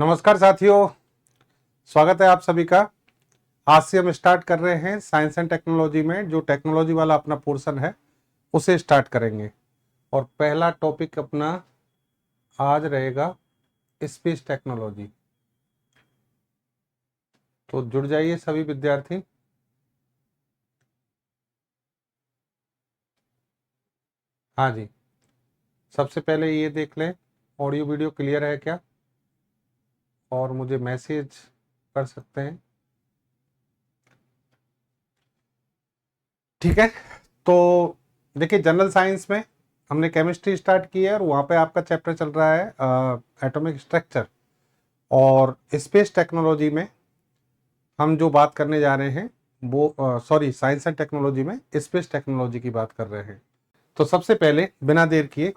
नमस्कार साथियों, स्वागत है आप सभी का। आज से हम स्टार्ट कर रहे हैं साइंस एंड टेक्नोलॉजी में जो टेक्नोलॉजी वाला अपना पोर्शन है उसे स्टार्ट करेंगे। और पहला टॉपिक अपना आज रहेगा स्पेस टेक्नोलॉजी। तो जुड़ जाइए सभी विद्यार्थी। हाँ जी, सबसे पहले ये देख लें ऑडियो वीडियो क्लियर है क्या, और मुझे मैसेज कर सकते हैं। ठीक है, तो देखिए जनरल साइंस में हमने केमिस्ट्री स्टार्ट की है और वहाँ पे आपका चैप्टर चल रहा है एटॉमिक स्ट्रक्चर। और स्पेस टेक्नोलॉजी में हम जो बात करने जा रहे हैं वो साइंस एंड टेक्नोलॉजी में स्पेस टेक्नोलॉजी की बात कर रहे हैं। तो सबसे पहले बिना देर किए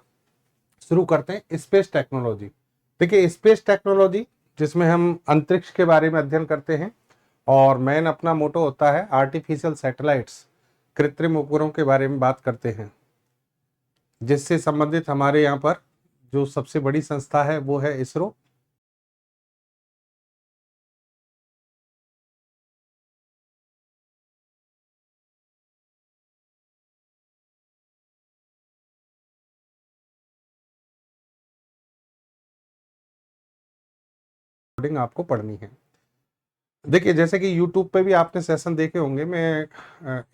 शुरू करते हैं स्पेस टेक्नोलॉजी। देखिए स्पेस टेक्नोलॉजी जिसमें हम अंतरिक्ष के बारे में अध्ययन करते हैं और मेन अपना मोटो होता है आर्टिफिशियल सैटेलाइट्स, कृत्रिम उपग्रहों के बारे में बात करते हैं। जिससे संबंधित हमारे यहाँ पर जो सबसे बड़ी संस्था है वो है इसरो। आपको पढ़नी है। देखिए जैसे कि YouTube पे भी आपने सेशन देखे होंगे, मैं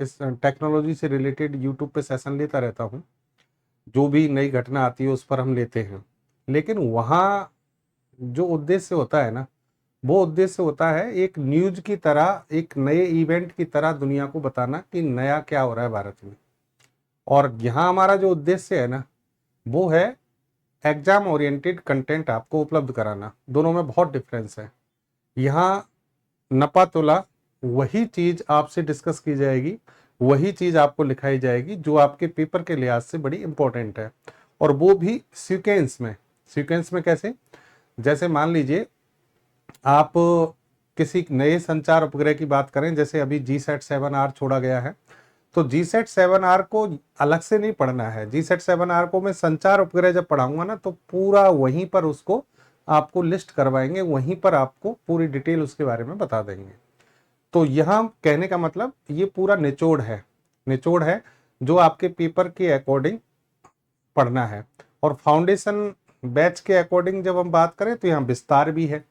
इस टेक्नोलॉजी से रिलेटेड YouTube पे सेशन लेता रहता हूँ। जो भी नई घटना आती है उस पर हम लेते हैं, लेकिन वहाँ जो उद्देश्य होता है ना, वो उद्देश्य होता है एक न्यूज की तरह, एक नए इवेंट की तरह दुनिया को बताना कि नया क्या हो रहा है भारत में। और यहाँ हमारा जो उद्देश्य है ना, वो है एग्जाम ओरिएंटेड कंटेंट आपको उपलब्ध कराना। दोनों में बहुत डिफरेंस है। यहाँ नपा तुला वही चीज आपसे डिस्कस की जाएगी, वही चीज आपको लिखाई जाएगी जो आपके पेपर के लिहाज से बड़ी इंपॉर्टेंट है, और वो भी सीक्वेंस में। सीक्वेंस में कैसे? जैसे मान लीजिए आप किसी नए संचार उपग्रह की बात करें, जैसे अभी GSAT-7R छोड़ा गया है, तो GSAT-7R को अलग से नहीं पढ़ना है। GSAT-7R को मैं संचार उपग्रह जब पढ़ाऊंगा ना, तो पूरा वहीं पर उसको आपको लिस्ट करवाएंगे, वहीं पर आपको पूरी डिटेल उसके बारे में बता देंगे। तो यहाँ कहने का मतलब ये पूरा निचोड़ है, निचोड़ है जो आपके पेपर के अकॉर्डिंग पढ़ना है। और फाउंडेशन बैच के अकॉर्डिंग जब हम बात करें तो यहाँ विस्तार भी है।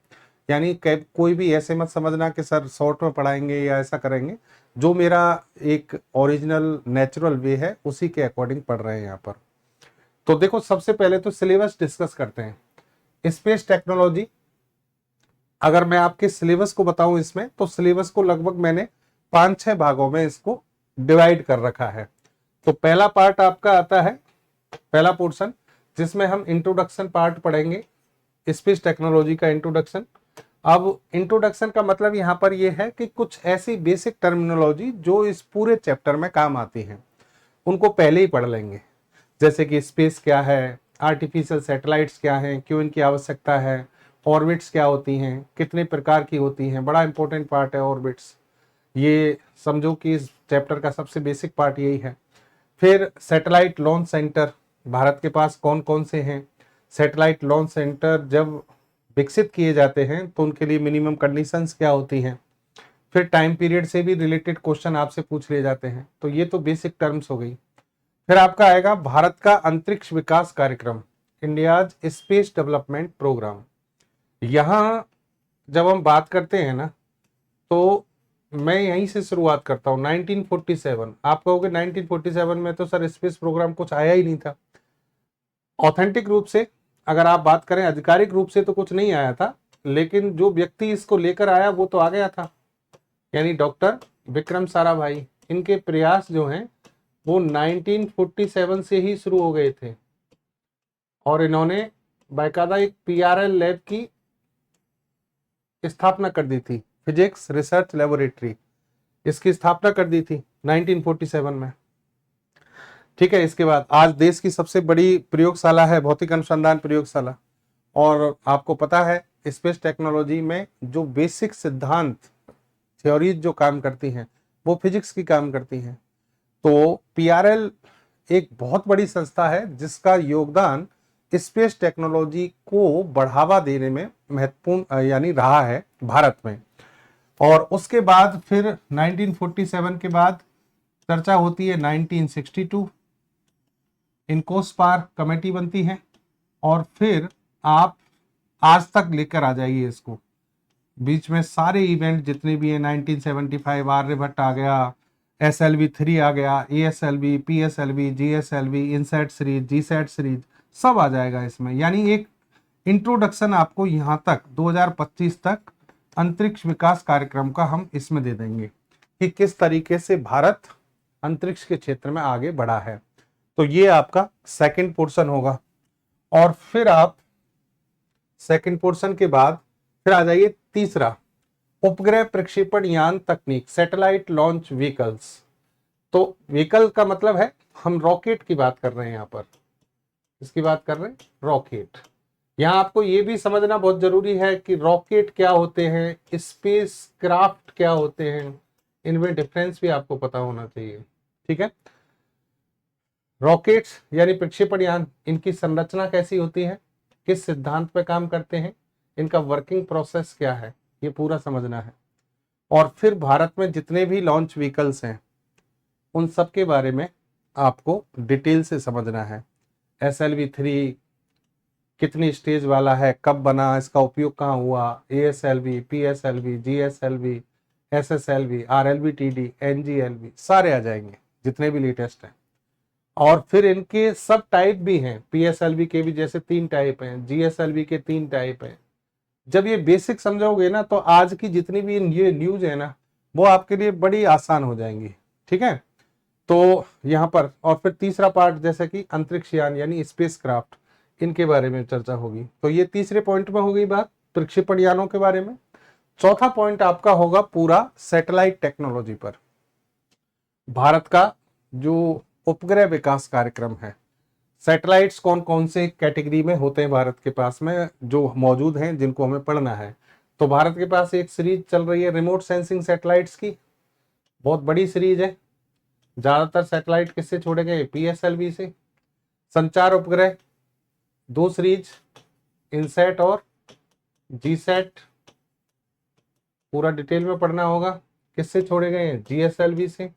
यानी कोई भी ऐसे मत समझना कि सर शॉर्ट में पढ़ाएंगे या ऐसा करेंगे। जो मेरा एक ओरिजिनल नेचुरल वे है उसी के अकॉर्डिंग पढ़ रहे हैं यहाँ पर। तो देखो सबसे पहले तो सिलेबस डिस्कस करते हैं। स्पेस टेक्नोलॉजी, अगर मैं आपके सिलेबस को बताऊं इसमें, तो सिलेबस को लगभग मैंने 5-6 भागों में इसको डिवाइड कर रखा है। तो पहला पार्ट आपका आता है, पहला पोर्शन, जिसमें हम इंट्रोडक्शन पार्ट पढ़ेंगे, स्पेस टेक्नोलॉजी का इंट्रोडक्शन। अब इंट्रोडक्शन का मतलब यहाँ पर यह है कि कुछ ऐसी बेसिक टर्मिनोलॉजी जो इस पूरे चैप्टर में काम आती हैं उनको पहले ही पढ़ लेंगे। जैसे कि स्पेस क्या है, आर्टिफिशियल सैटेलाइट्स क्या हैं, क्यों इनकी आवश्यकता है, ऑर्बिट्स क्या होती हैं, कितने प्रकार की होती हैं, बड़ा इंपॉर्टेंट पार्ट है ऑर्बिट्स। ये समझो कि इस चैप्टर का सबसे बेसिक पार्ट यही है। फिर सैटेलाइट लॉन्च सेंटर भारत के पास कौन कौन से हैं, सैटेलाइट लॉन्च सेंटर जब विकसित किए जाते हैं तो उनके लिए मिनिमम कंडीशंस क्या होती हैं। फिर टाइम पीरियड से भी रिलेटेड क्वेश्चन आपसे पूछ लिए जाते हैं। तो ये तो बेसिक टर्म्स हो गई। फिर आपका आएगा भारत का अंतरिक्ष विकास कार्यक्रम, इंडियाज स्पेस डेवलपमेंट प्रोग्राम। यहाँ जब हम बात करते हैं ना, तो मैं यहीं से शुरुआत करता हूँ 1947। आप कहोगे 1947 में तो सर स्पेस प्रोग्राम कुछ आया ही नहीं था। ऑथेंटिक रूप से अगर आप बात करें, आधिकारिक रूप से तो कुछ नहीं आया था, लेकिन जो व्यक्ति इसको लेकर आया वो तो आ गया था, यानी डॉक्टर विक्रम साराभाई। इनके प्रयास जो हैं वो 1947 से ही शुरू हो गए थे, और इन्होंने बाकायदा एक PRL लैब की स्थापना कर दी थी, फिजिक्स रिसर्च लेबोरेटरी, इसकी स्थापना कर दी थी 1947 में। ठीक है, इसके बाद आज देश की सबसे बड़ी प्रयोगशाला है भौतिक अनुसंधान प्रयोगशाला। और आपको पता है स्पेस टेक्नोलॉजी में जो बेसिक सिद्धांत थ्योरीज जो काम करती हैं वो फिजिक्स की काम करती हैं। तो PRL एक बहुत बड़ी संस्था है जिसका योगदान स्पेस टेक्नोलॉजी को बढ़ावा देने में महत्वपूर्ण यानी रहा है भारत में। और उसके बाद फिर 1947 के बाद चर्चा होती है 1962, इनकोस्पार कमेटी बनती है, और फिर आप आज तक लेकर आ जाइए इसको। बीच में सारे इवेंट जितने भी हैं 1975 आर्यभट्ट आ गया, SLV-3 आ गया, ASLV, PSLV, GSLV, INSAT series, GSAT series सब आ जाएगा इसमें। यानी एक इंट्रोडक्शन आपको यहां तक 2025 तक अंतरिक्ष विकास कार्यक्रम का हम इसमें दे देंगे कि किस तरीके से भारत अंतरिक्ष के क्षेत्र में आगे बढ़ा है। तो ये आपका सेकंड पोर्शन होगा। और फिर आप सेकंड पोर्शन के बाद फिर आ जाइए तीसरा, उपग्रह प्रक्षेपण यान तकनीक, सैटेलाइट लॉन्च व्हीकल्स। तो व्हीकल का मतलब है हम रॉकेट की बात कर रहे हैं, यहां पर इसकी बात कर रहे हैं, रॉकेट। यहां आपको यह भी समझना बहुत जरूरी है कि रॉकेट क्या होते हैं, स्पेस क्राफ्ट क्या होते हैं, इनमें डिफरेंस भी आपको पता होना चाहिए। ठीक है, रॉकेट्स यानी प्रक्षेपण यान, इनकी संरचना कैसी होती है, किस सिद्धांत पे काम करते हैं, इनका वर्किंग प्रोसेस क्या है, ये पूरा समझना है। और फिर भारत में जितने भी लॉन्च व्हीकल्स हैं उन सब के बारे में आपको डिटेल से समझना है। SLV-3 कितनी स्टेज वाला है, कब बना, इसका उपयोग कहाँ हुआ, ASLV, PSLV, GSLV, SSLV, RLV-TD, NGLV सारे आ जाएंगे जितने भी लेटेस्ट हैं। और फिर इनके सब टाइप भी हैं, PSLV के भी जैसे 3 टाइप हैं, GSLV के 3 टाइप हैं। जब ये बेसिक समझोगे ना तो आज की जितनी भी ये न्यूज है ना वो आपके लिए बड़ी आसान हो जाएंगी। ठीक है, तो यहाँ पर और फिर तीसरा पार्ट जैसे कि अंतरिक्ष यान यानी स्पेस क्राफ्ट, इनके बारे में चर्चा होगी। तो ये तीसरे पॉइंट में हो गई बात प्रक्षेपण यानों के बारे में। चौथा पॉइंट आपका होगा पूरा सैटेलाइट टेक्नोलॉजी पर। भारत का जो उपग्रह विकास कार्यक्रम है, सैटेलाइट्स कौन कौन से कैटेगरी में होते हैं भारत के पास में जो मौजूद हैं जिनको हमें पढ़ना है। तो भारत के पास एक सीरीज चल रही है रिमोट सेंसिंग सैटेलाइट्स की, बहुत बड़ी सीरीज है। ज्यादातर सैटेलाइट किससे छोड़े गए, PSLV से। संचार उपग्रह 2 सीरीज, इनसेट और जीसेट, पूरा डिटेल में पढ़ना होगा। किससे छोड़े गए हैं, GSLV से।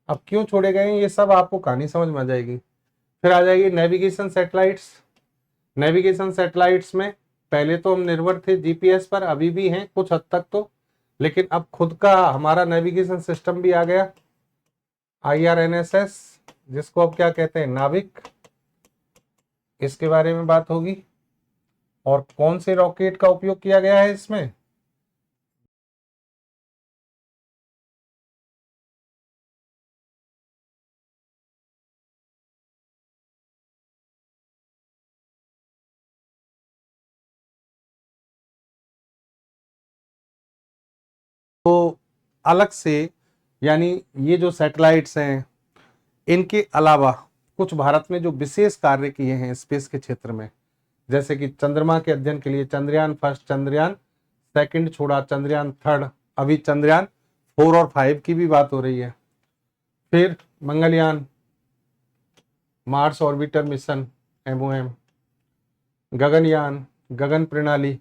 अब क्यों छोड़े गए हैं ये सब आपको कहानी समझ में आ जाएगी। फिर आ जाएगी नेविगेशन सैटेलाइट्स। नेविगेशन सैटेलाइट्स में पहले तो हम निर्भर थे GPS पर, अभी भी हैं कुछ हद तक तो, लेकिन अब खुद का हमारा नेविगेशन सिस्टम भी आ गया, IRNSS, जिसको अब क्या कहते हैं, नाविक। इसके बारे में बात होगी। और कौन से रॉकेट का उपयोग किया गया है इसमें, तो अलग से यानी ये जो सैटेलाइट्स हैं इनके अलावा कुछ भारत में जो विशेष कार्य किए हैं स्पेस के क्षेत्र में, जैसे कि चंद्रमा के अध्ययन के लिए चंद्रयान 1, चंद्रयान 2 छोड़ा, चंद्रयान 3, अभी चंद्रयान 4 और 5 की भी बात हो रही है। फिर Mangalyaan, Mars orbiter mission MOM, Gaganyaan, Gagan प्रणाली,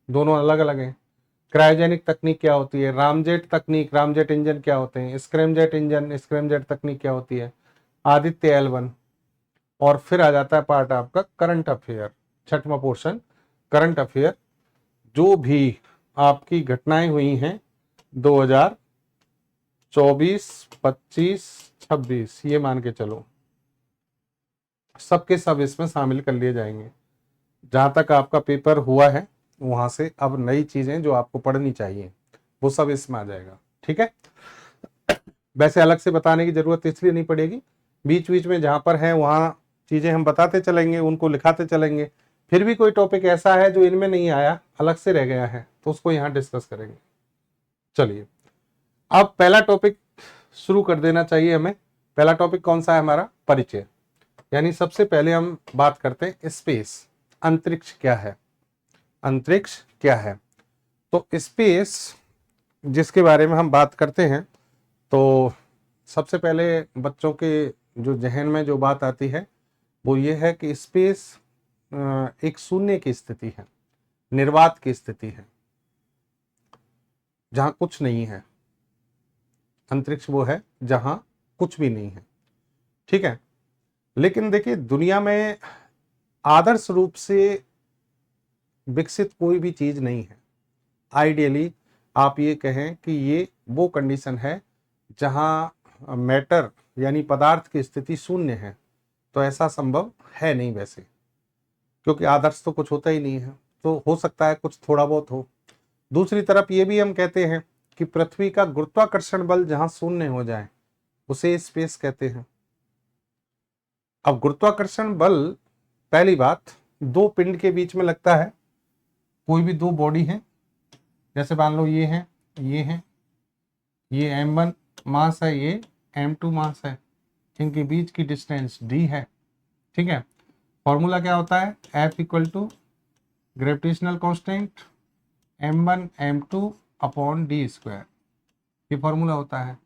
दोनों अलग अलग हैं। क्रायोजेनिक तकनीक क्या होती है, रामजेट तकनीक, रामजेट इंजन क्या होते हैं, स्क्रैमजेट इंजन, स्क्रैमजेट तकनीक क्या होती है, आदित्य L1। और फिर आ जाता है पार्ट आपका करंट अफेयर, 6वां पोर्शन करंट अफेयर, जो भी आपकी घटनाएं हुई हैं 2024, 25, 26, ये मान के चलो सबके सब इसमें शामिल कर लिए जाएंगे। जहां तक आपका पेपर हुआ है वहां से अब नई चीजें जो आपको पढ़नी चाहिए वो सब इसमें आ जाएगा। ठीक है, वैसे अलग से बताने की जरूरत इसलिए नहीं पड़ेगी, बीच बीच में जहां पर है वहां चीजें हम बताते चलेंगे, उनको लिखाते चलेंगे। फिर भी कोई टॉपिक ऐसा है जो इनमें नहीं आया, अलग से रह गया है, तो उसको यहाँ डिस्कस करेंगे। चलिए अब पहला टॉपिक शुरू कर देना चाहिए हमें। पहला टॉपिक कौन सा है हमारा, परिचय। यानी सबसे पहले हम बात करते हैं स्पेस, अंतरिक्ष क्या है। अंतरिक्ष क्या है, तो स्पेस जिसके बारे में हम बात करते हैं तो सबसे पहले बच्चों के जो जहन में जो बात आती है वो ये है कि स्पेस एक शून्य की स्थिति है, निर्वात की स्थिति है, जहां कुछ नहीं है। अंतरिक्ष वो है जहां कुछ भी नहीं है, ठीक है। लेकिन देखिए, दुनिया में आदर्श रूप से विकसित कोई भी चीज नहीं है। आइडियली आप ये कहें कि ये वो कंडीशन है जहां मैटर यानी पदार्थ की स्थिति शून्य है, तो ऐसा संभव है नहीं वैसे, क्योंकि आदर्श तो कुछ होता ही नहीं है। तो हो सकता है कुछ थोड़ा बहुत हो। दूसरी तरफ ये भी हम कहते हैं कि पृथ्वी का गुरुत्वाकर्षण बल जहां शून्य हो जाए उसे स्पेस कहते हैं। अब गुरुत्वाकर्षण बल, पहली बात, दो पिंड के बीच में लगता है। कोई भी दो बॉडी है, जैसे मान लो ये है, ये m1 मास है, ये m2 मास है, इनके बीच की डिस्टेंस d है, ठीक है। फॉर्मूला क्या होता है? F equal to gravitational constant m1 m2 upon d square, ये फॉर्मूला होता है।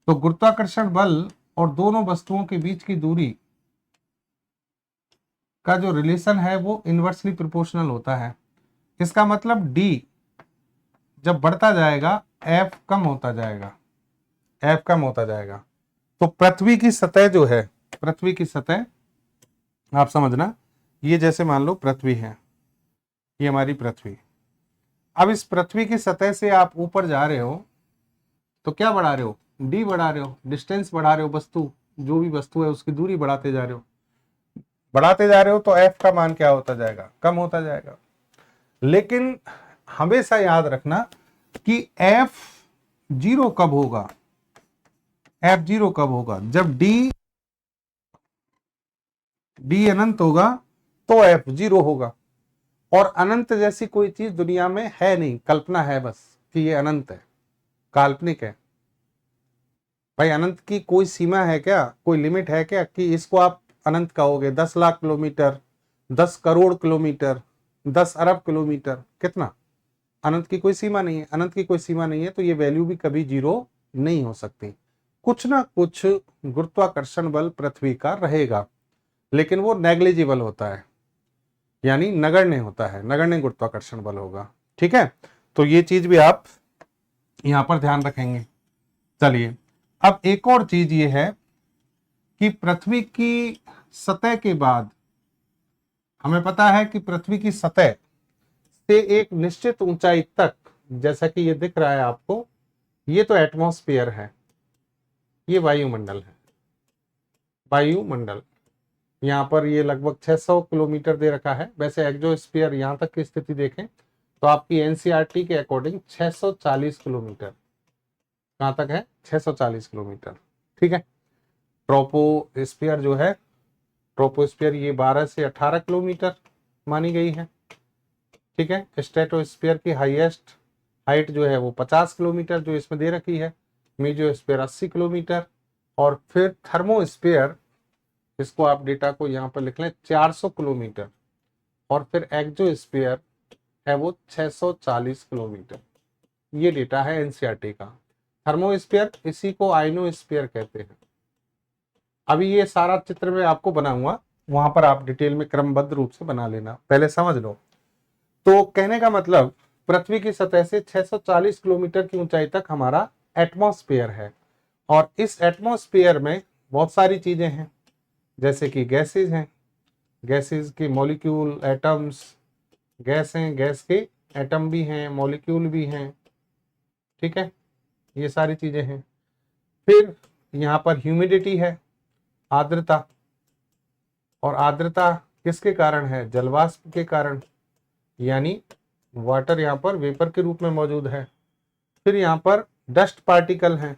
तो गुरुत्वाकर्षण बल और दोनों वस्तुओं के बीच की दूरी का जो रिलेशन है वो इनवर्सली प्रोपोर्शनल होता है। इसका मतलब d जब बढ़ता जाएगा F कम होता जाएगा, F कम होता जाएगा। तो पृथ्वी की सतह जो है, पृथ्वी की सतह आप समझना, ये जैसे मान लो पृथ्वी है, ये हमारी पृथ्वी। अब इस पृथ्वी की सतह से आप ऊपर जा रहे हो तो क्या बढ़ा रहे हो? d बढ़ा रहे हो, डिस्टेंस बढ़ा रहे हो, वस्तु जो भी वस्तु है उसकी दूरी बढ़ाते जा रहे हो। बढ़ाते जा रहे हो तो F का मान क्या होता जाएगा? कम होता जाएगा। लेकिन हमेशा याद रखना कि F जीरो कब होगा? F जीरो कब होगा? जब D अनंत होगा तो F जीरो होगा। और अनंत जैसी कोई चीज दुनिया में है नहीं, कल्पना है बस कि ये अनंत है, काल्पनिक है। भाई अनंत की कोई सीमा है क्या? कोई लिमिट है क्या कि इसको आप अनंत कहोगे? 10 लाख किलोमीटर, 10 करोड़ किलोमीटर, 10 अरब किलोमीटर, कितना? अनंत की कोई सीमा नहीं है। अनंत की कोई सीमा नहीं है तो ये वैल्यू भी कभी जीरो नहीं हो सकती। कुछ ना कुछ गुरुत्वाकर्षण बल पृथ्वी का रहेगा, लेकिन वो नेग्लिजिबल होता है, यानी नगण्य होता है, नगण्य गुरुत्वाकर्षण बल होगा, ठीक है। तो ये चीज भी आप यहां पर ध्यान रखेंगे। चलिए, अब एक और चीज ये है कि पृथ्वी की सतह के बाद हमें पता है कि पृथ्वी की सतह से एक निश्चित ऊंचाई तक, जैसा कि ये दिख रहा है आपको, ये तो एटमॉस्फेयर है, ये वायुमंडल है। वायुमंडल यहाँ पर ये लगभग 600 किलोमीटर दे रखा है। वैसे एक्सोस्फीयर यहाँ तक की स्थिति देखें तो आपकी एनसीईआरटी के अकॉर्डिंग 640 किलोमीटर, कहाँ तक है? 640 किलोमीटर, ठीक है। ट्रोपोस्फीयर जो है, ट्रोपोस्फीयर ये 12 से 18 किलोमीटर मानी गई है, ठीक है। स्ट्रेटोस्फीयर की हाईएस्ट हाइट जो है वो 50 किलोमीटर जो इसमें दे रखी है। मेसोस्फीयर 80 किलोमीटर, और फिर थर्मोस्फीयर, इसको आप डेटा को यहाँ पर लिख लें, 400 किलोमीटर, और फिर एक्सोस्फीयर है वो 640 किलोमीटर। ये डेटा है एनसीईआरटी का। थर्मोस्फीयर, इसी को आइनोस्फीयर कहते हैं। अभी ये सारा चित्र मैं आपको बनाऊंगा, वहां पर आप डिटेल में क्रमबद्ध रूप से बना लेना, पहले समझ लो। तो कहने का मतलब, पृथ्वी की सतह से 640 किलोमीटर की ऊंचाई तक हमारा एटमॉस्फेयर है, और इस एटमॉस्फेयर में बहुत सारी चीजें हैं, जैसे कि गैसेज हैं, गैसेज के मॉलिक्यूल, एटम्स, गैस हैं, गैस के एटम भी हैं, मॉलिक्यूल भी हैं, ठीक है, ये सारी चीजें हैं। फिर यहाँ पर ह्यूमिडिटी है, आर्द्रता, और आर्द्रता किसके कारण है? जलवाष्प के कारण, यानी वाटर यहाँ पर वेपर के रूप में मौजूद है। फिर यहाँ पर डस्ट पार्टिकल हैं,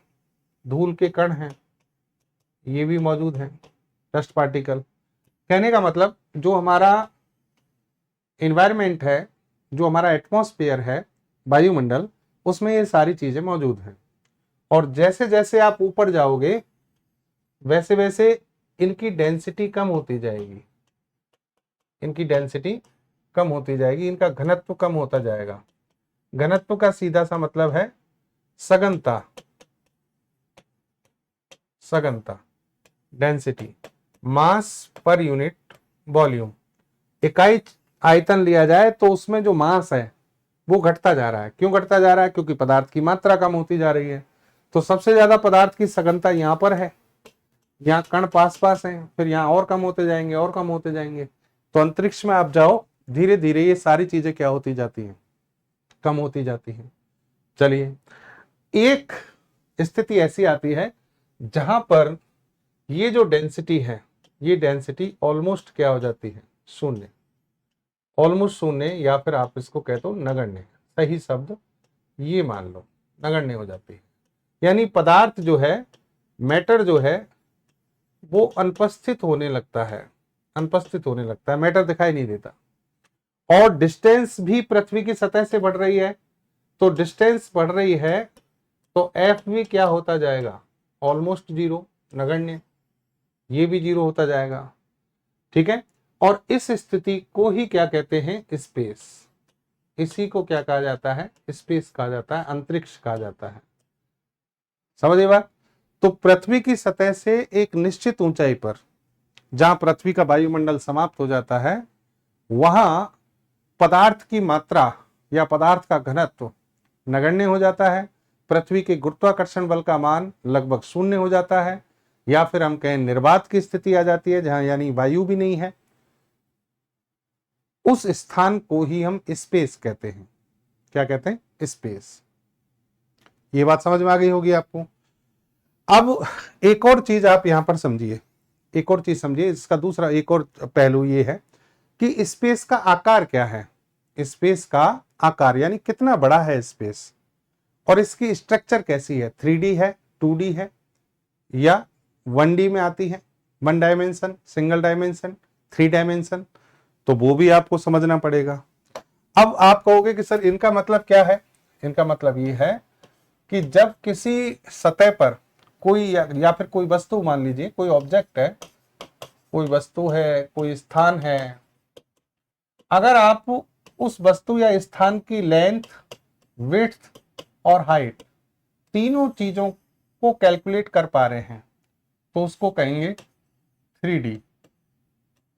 धूल के कण हैं, ये भी मौजूद हैं, डस्ट पार्टिकल। कहने का मतलब जो हमारा एनवायरमेंट है, जो हमारा एटमॉस्फेयर है, वायुमंडल, उसमें ये सारी चीजें मौजूद हैं। और जैसे जैसे आप ऊपर जाओगे वैसे वैसे इनकी डेंसिटी कम होती जाएगी, इनकी डेंसिटी कम होती जाएगी, इनका घनत्व कम होता जाएगा। घनत्व का सीधा सा मतलब है सघनता, सघनता, डेंसिटी, मास पर यूनिट वॉल्यूम। इकाई आयतन लिया जाए तो उसमें जो मास है वो घटता जा रहा है। क्यों घटता जा रहा है? क्योंकि पदार्थ की मात्रा कम होती जा रही है। तो सबसे ज्यादा पदार्थ की सघनता यहाँ पर है, यहाँ कण पास पास हैं, फिर यहाँ और कम होते जाएंगे और कम होते जाएंगे। तो अंतरिक्ष में आप जाओ, धीरे धीरे ये सारी चीजें क्या होती जाती हैं? कम होती जाती हैं। चलिए, एक स्थिति ऐसी आती है जहां पर ये जो डेंसिटी है, ये डेंसिटी ऑलमोस्ट क्या हो जाती है? शून्य, ऑलमोस्ट शून्य, या फिर आप इसको कहते हो नगण्य। सही शब्द ये मान लो, नगण्य हो जाती है। यानी पदार्थ जो है, मैटर जो है, वो अनुपस्थित होने लगता है, अनुपस्थित होने लगता है, मैटर दिखाई नहीं देता। और डिस्टेंस भी पृथ्वी की सतह से बढ़ रही है, तो डिस्टेंस बढ़ रही है तो एफ भी क्या होता जाएगा? ऑलमोस्ट जीरो, नगण्य, ये भी जीरो होता जाएगा। ठीक है, और इस स्थिति को ही क्या कहते हैं? स्पेस। इसी को क्या कहा जाता है? स्पेस कहा जाता है, अंतरिक्ष कहा जाता है। समझिए बात? तो पृथ्वी की सतह से एक निश्चित ऊंचाई पर, जहां पृथ्वी का वायुमंडल समाप्त हो जाता है, वहां पदार्थ की मात्रा या पदार्थ का घनत्व नगण्य हो जाता है। पृथ्वी के गुरुत्वाकर्षण बल का मान लगभग शून्य हो जाता है, या फिर हम कहें निर्वात की स्थिति आ जाती है, जहां यानी वायु भी नहीं है। उस स्थान को ही हम स्पेस कहते हैं। क्या कहते हैं? स्पेस। ये बात समझ में आ गई होगी आपको। अब एक और चीज आप यहां पर समझिए, एक और चीज समझिए। इसका दूसरा एक और पहलू ये है कि स्पेस का आकार क्या है। स्पेस का आकार यानी कितना बड़ा है स्पेस, और इसकी स्ट्रक्चर कैसी है? 3D है, 2D है, या 1D में आती है, 1 डायमेंशन, सिंगल डायमेंशन, 3 डायमेंशन, तो वो भी आपको समझना पड़ेगा। अब आप कहोगे कि सर इनका मतलब क्या है? इनका मतलब ये है कि जब किसी सतह पर कोई या फिर कोई वस्तु, मान लीजिए कोई ऑब्जेक्ट है, कोई वस्तु है, कोई स्थान है, अगर आप उस वस्तु या स्थान की लेंथ, विड्थ और हाइट तीनों चीजों को कैलकुलेट कर पा रहे हैं, तो उसको कहेंगे 3D।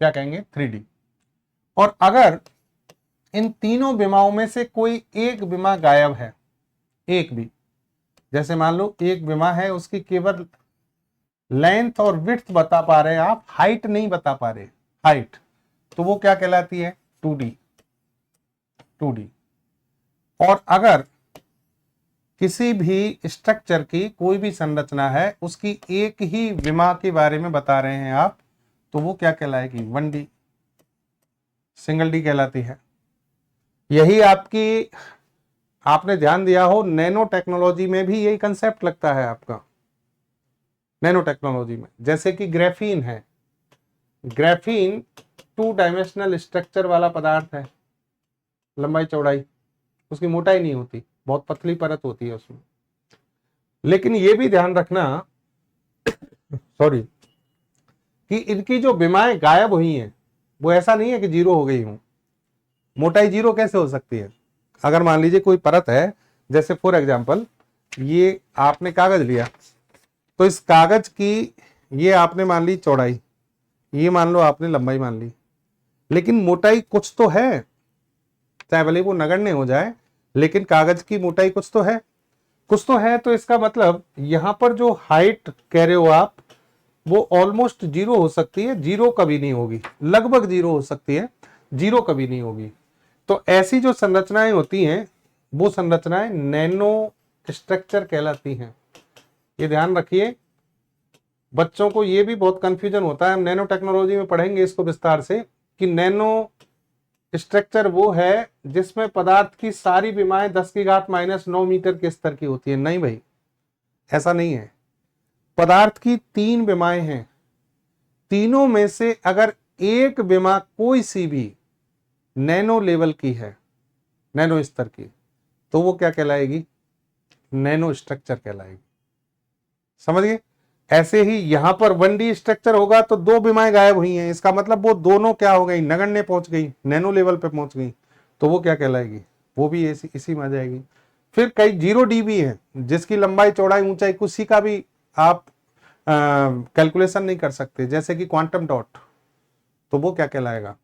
क्या कहेंगे? 3D। और अगर इन तीनों विमाओं में से कोई एक विमा गायब है, एक भी, जैसे मान लो एक विमा है, उसकी केवल लेंथ और विड्थ बता पा रहे हैं आप, हाइट नहीं बता पा रहे, हाइट, तो वो क्या कहलाती है? 2D। 2D। और अगर किसी भी स्ट्रक्चर की कोई भी संरचना है, उसकी एक ही विमा के बारे में बता रहे हैं आप, तो वो क्या कहलाएगी? 1D, सिंगल डी कहलाती है। यही आपकी, आपने ध्यान दिया हो, नैनो टेक्नोलॉजी में भी यही कंसेप्ट लगता है आपका। नैनो टेक्नोलॉजी में जैसे कि ग्रेफीन है, ग्रेफीन 2 डायमेंशनल स्ट्रक्चर वाला पदार्थ है, लंबाई चौड़ाई, उसकी मोटाई नहीं होती, बहुत पतली परत होती है उसमें। लेकिन ये भी ध्यान रखना सॉरी, कि इनकी जो विमाएं गायब हुई हैं, वो ऐसा नहीं है कि जीरो हो गई हूं। मोटाई जीरो कैसे हो सकती है? अगर मान लीजिए कोई परत है, जैसे फॉर एग्जांपल ये आपने कागज लिया, तो इस कागज की ये आपने मान ली चौड़ाई, ये मान लो आपने लंबाई मान ली, लेकिन मोटाई कुछ तो है, चाहे भले वो नगण्य हो जाए, लेकिन कागज की मोटाई कुछ तो है, कुछ तो है। तो इसका मतलब यहां पर जो हाइट कह रहे हो आप, वो ऑलमोस्ट जीरो हो सकती है, जीरो कभी नहीं होगी, लगभग जीरो हो सकती है, जीरो कभी नहीं होगी। तो ऐसी जो संरचनाएं होती हैं, वो संरचनाएं नैनो स्ट्रक्चर कहलाती हैं। ये ध्यान रखिए, बच्चों को ये भी बहुत कंफ्यूजन होता है, हम नैनो टेक्नोलॉजी में पढ़ेंगे इसको विस्तार से, कि नैनो स्ट्रक्चर वो है जिसमें पदार्थ की सारी विमाएं 10⁻⁻9 मीटर के स्तर की होती है। नहीं भाई, ऐसा नहीं है। पदार्थ की 3 विमाएं हैं, तीनों में से अगर एक विमा कोई सी भी नैनो लेवल की है, नैनो स्तर की, तो वो क्या कहलाएगी? नैनो स्ट्रक्चर कहलाएगी। समझ गए? ऐसे ही यहां पर 1D स्ट्रक्चर होगा तो 2 विमाएं गायब हुई हैं, इसका मतलब वो दोनों क्या हो गई? नगण्य पहुंच गई, नैनो लेवल पे पहुंच गई, तो वो क्या कहलाएगी? वो भी इसी में आ जाएगी। फिर कई 0D भी है, जिसकी लंबाई चौड़ाई ऊंचाई किसी का भी आप कैलकुलेशन नहीं कर सकते, जैसे कि क्वांटम डॉट, तो वो क्या कहलाएगा?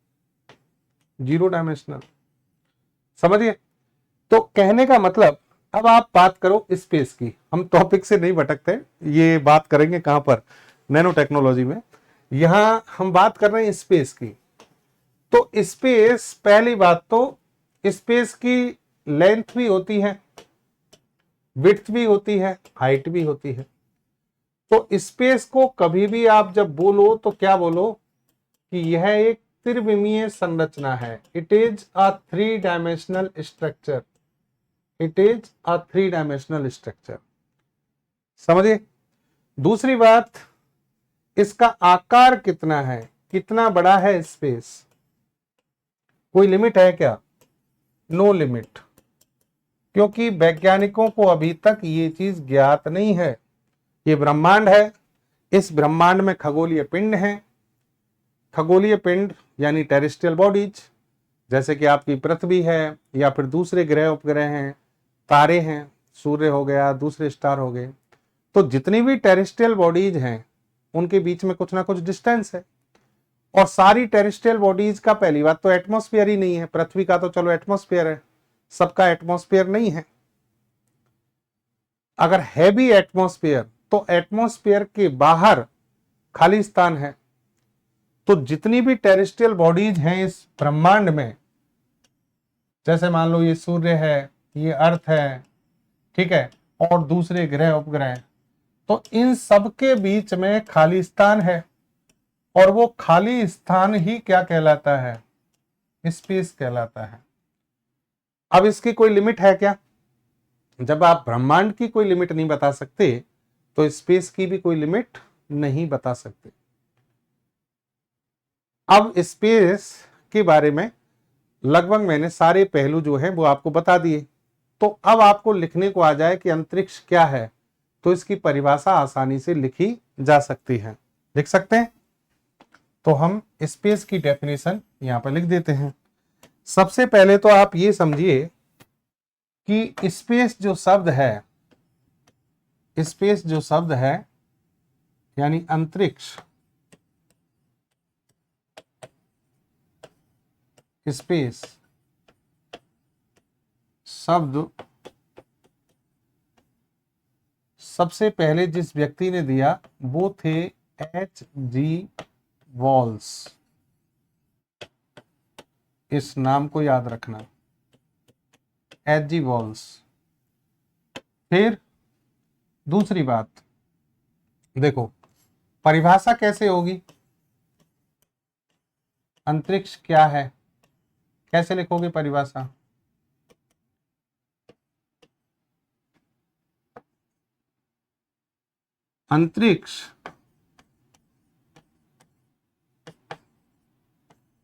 Zero dimensional. समझिए? तो कहने का मतलब, अब आप बात करो स्पेस की, हम टॉपिक से नहीं भटकते, ये बात करेंगे कहां पर, नैनो टेक्नोलॉजी में। यहां हम बात कर रहे हैं स्पेस की। तो स्पेस, पहली बात तो स्पेस की लेंथ भी होती है, विड्थ भी होती है, हाइट भी होती है। तो स्पेस को कभी भी आप जब बोलो तो क्या बोलो कि यह एक त्रिविमीय संरचना है। It is a three dimensional structure. It is a three dimensional structure. समझिए? दूसरी बात, इसका आकार कितना है, कितना बड़ा है स्पेस, कोई लिमिट है क्या? नो लिमिट, क्योंकि वैज्ञानिकों को अभी तक ये चीज ज्ञात नहीं है। ये ब्रह्मांड है, इस ब्रह्मांड में खगोलीय पिंड हैं। खगोलीय पिंड यानी टेरेस्ट्रियल बॉडीज, जैसे कि आपकी पृथ्वी है, या फिर दूसरे ग्रह उपग्रह हैं, तारे हैं, सूर्य हो गया, दूसरे स्टार हो गए। तो जितनी भी टेरेस्ट्रियल बॉडीज हैं उनके बीच में कुछ ना कुछ डिस्टेंस है। और सारी टेरेस्ट्रियल बॉडीज का पहली बात तो एटमॉस्फेयर ही नहीं है। पृथ्वी का तो चलो एटमॉस्फेयर है, सबका एटमॉस्फेयर नहीं है। अगर है भी एटमॉस्फेयर तो एटमॉस्फेयर के बाहर खाली स्थान है। तो जितनी भी टेरेस्ट्रियल बॉडीज हैं इस ब्रह्मांड में, जैसे मान लो ये सूर्य है, ये अर्थ है, ठीक है, और दूसरे ग्रह उपग्रह, तो इन सब के बीच में खाली स्थान है। और वो खाली स्थान ही क्या कहलाता है? स्पेस कहलाता है। अब इसकी कोई लिमिट है क्या? जब आप ब्रह्मांड की कोई लिमिट नहीं बता सकते तो स्पेस की भी कोई लिमिट नहीं बता सकते। अब स्पेस के बारे में लगभग मैंने सारे पहलू जो है वो आपको बता दिए। तो अब आपको लिखने को आ जाए कि अंतरिक्ष क्या है, तो इसकी परिभाषा आसानी से लिखी जा सकती है। लिख सकते हैं? तो हम स्पेस की डेफिनेशन यहां पर लिख देते हैं। सबसे पहले तो आप ये समझिए कि स्पेस जो शब्द है, स्पेस जो शब्द है यानी अंतरिक्ष, स्पेस शब्द सबसे पहले जिस व्यक्ति ने दिया वो थे H.G. वॉल्स। इस नाम को याद रखना, H.G. वॉल्स। फिर दूसरी बात देखो, परिभाषा कैसे होगी, अंतरिक्ष क्या है, कैसे लिखोगे परिभाषा? अंतरिक्ष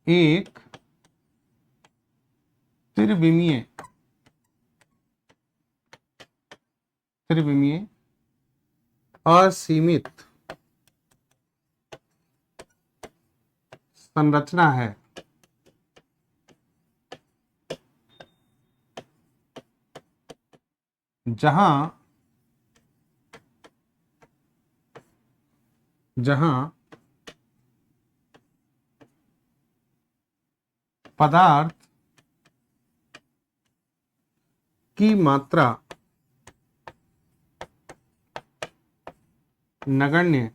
एक त्रिविमीय असीमित संरचना है जहां पदार्थ की मात्रा नगण्य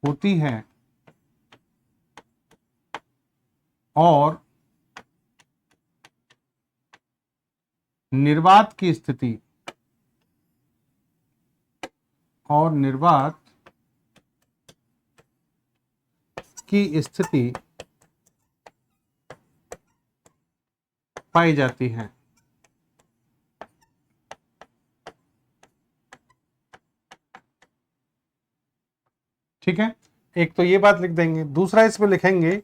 होती है और निर्वात की स्थिति पाई जाती है। ठीक है, एक तो ये बात लिख देंगे। दूसरा इसमें लिखेंगे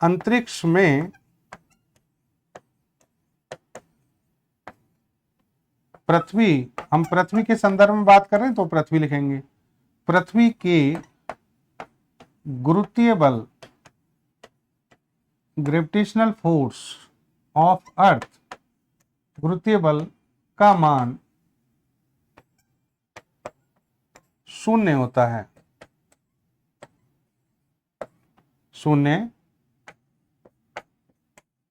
अंतरिक्ष में पृथ्वी, हम पृथ्वी के संदर्भ में बात कर रहे हैं तो पृथ्वी लिखेंगे। पृथ्वी के गुरुत्वीय बल, ग्रेविटेशनल फोर्स ऑफ अर्थ, गुरुत्वीय बल का मान 0 होता है। शून्य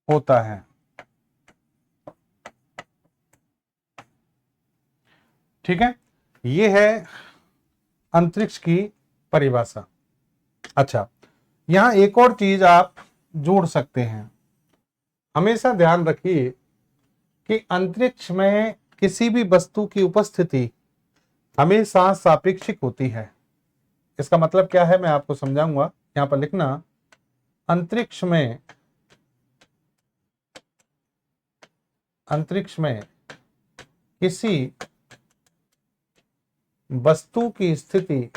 होता है। ठीक है, ये है अंतरिक्ष की परिभाषा। अच्छा, यहां एक और चीज आप जोड़ सकते हैं। हमेशा ध्यान रखिए कि अंतरिक्ष में किसी भी वस्तु की उपस्थिति हमेशा सापेक्षिक होती है। इसका मतलब क्या है मैं आपको समझाऊंगा। यहां पर लिखना, अंतरिक्ष में किसी वस्तु की स्थिति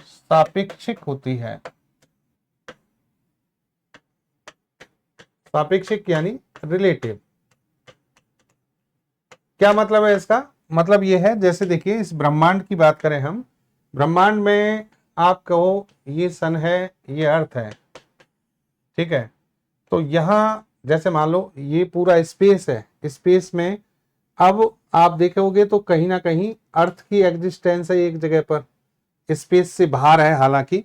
सापेक्षिक होती है। सापेक्षिक यानी रिलेटिव। क्या मतलब है इसका? मतलब यह है, जैसे देखिए इस ब्रह्मांड की बात करें हम, ब्रह्मांड में आप कहो ये सन है, ये अर्थ है, ठीक है। तो यहां जैसे मान लो ये पूरा स्पेस है, स्पेस में अब आप देखोगे तो कहीं ना कहीं अर्थ की एग्जिस्टेंस है एक जगह पर, स्पेस से बाहर है हालांकि,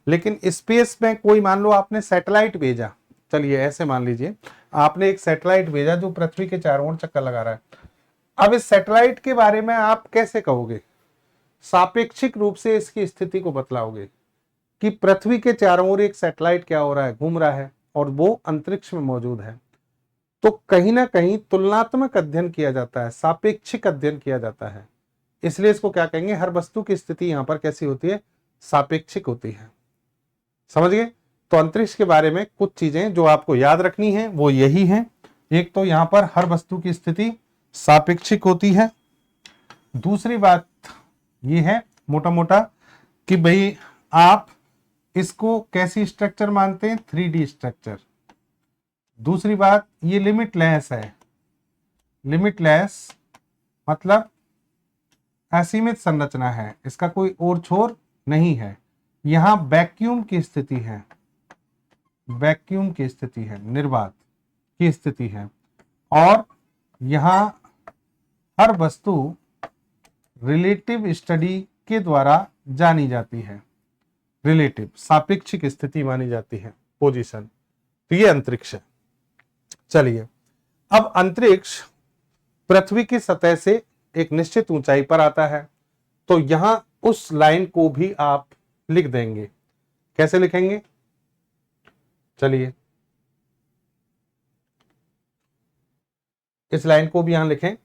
लेकिन स्पेस में कोई मान लो आपने सैटेलाइट भेजा, चलिए ऐसे मान लीजिए आपने एक सैटेलाइट भेजा जो पृथ्वी के चारों ओर चक्कर लगा रहा है। अब इस सैटेलाइट के बारे में आप कैसे कहोगे? सापेक्षिक रूप से इसकी स्थिति को बतलाओगे कि पृथ्वी के चारों ओर एक सैटेलाइट क्या हो रहा है, घूम रहा है, और वो अंतरिक्ष में मौजूद है। तो कहीं ना कहीं तुलनात्मक अध्ययन किया जाता है, सापेक्षिक अध्ययन किया जाता है, इसलिए इसको क्या कहेंगे, हर वस्तु की स्थिति यहां पर कैसी होती है, सापेक्षिक होती है। समझ गए? तो अंतरिक्ष के बारे में कुछ चीजें जो आपको याद रखनी है वो यही है। एक तो यहां पर हर वस्तु की स्थिति सापेक्षिक होती है। दूसरी बात ये है मोटा मोटा कि भाई आप इसको कैसी स्ट्रक्चर मानते हैं, 3D स्ट्रक्चर। दूसरी बात ये लिमिटलेस है। लिमिटलेस मतलब असीमित संरचना है, इसका कोई ओर छोर नहीं है। यहां वैक्यूम की स्थिति है, वैक्यूम की स्थिति है, निर्वात की स्थिति है। और यहां हर वस्तु रिलेटिव स्टडी के द्वारा जानी जाती है, रिलेटिव सापेक्षिक स्थिति मानी जाती है, पोजीशन। तो ये अंतरिक्ष है। चलिए, अब अंतरिक्ष पृथ्वी की सतह से एक निश्चित ऊंचाई पर आता है, तो यहां उस लाइन को भी आप लिख देंगे। कैसे लिखेंगे? चलिए इस लाइन को भी यहां लिखें।